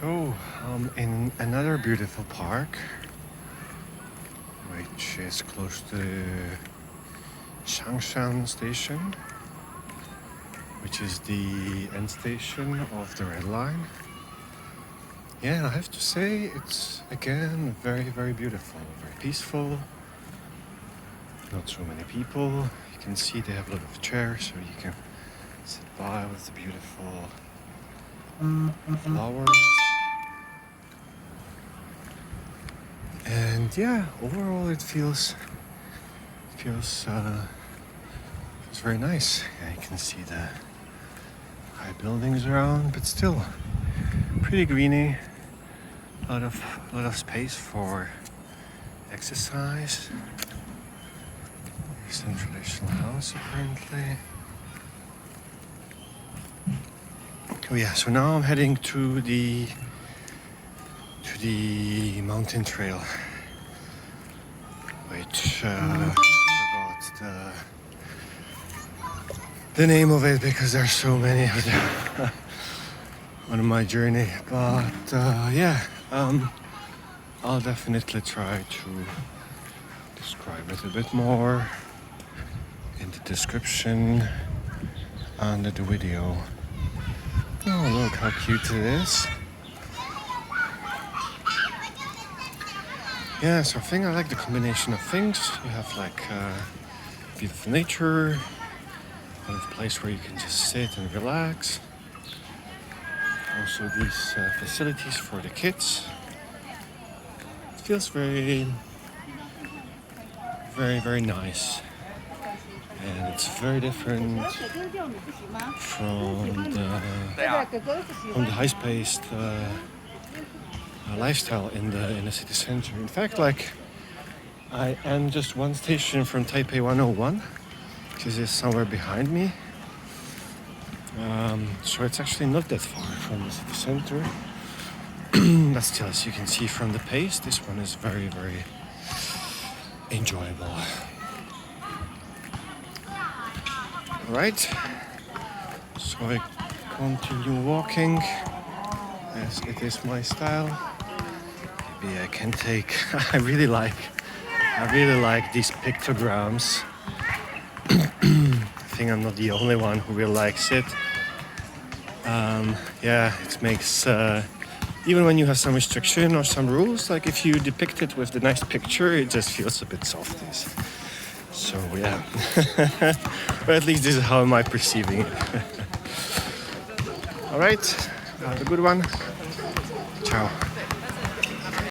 So, in another beautiful park, which is close to Changshan Station, which is the end station of the Red Line. Yeah, I have to say it's again very, very beautiful, very peaceful. Not so many people. You can see they have a lot of chairs, so you can sit by with the beautiful flowers. And yeah, overall it feels very nice. Yeah, you can see the high buildings around, but still pretty greeny. A lot of space for exercise. There's some traditional house apparently. Oh yeah, so now I'm heading to the mountain trail, which I forgot the name of it because there's so many of them on my journey. But yeah, I'll definitely try to describe it a bit more in the description under the video. Oh, look how cute it is. Yeah, so I think I like the combination of things. You have like beautiful nature, a place where you can just sit and relax. Also these facilities for the kids. It feels very, very, very nice. And it's very different from the high-paced lifestyle in the city center. In fact, like I am just one station from Taipei 101, which is somewhere behind me. So it's actually not that far from the city center. But still, as you can see from the pace, this one is very, very enjoyable. Right, so I continue walking as it is my style. Maybe I can take. I really like these pictograms. I think I'm not the only one who really likes it. Yeah, it makes even when you have some restriction or some rules, like if you depict it with the nice picture, it just feels a bit softer. So yeah, but at least this is how am I perceiving it. All right, have a good one. Ciao.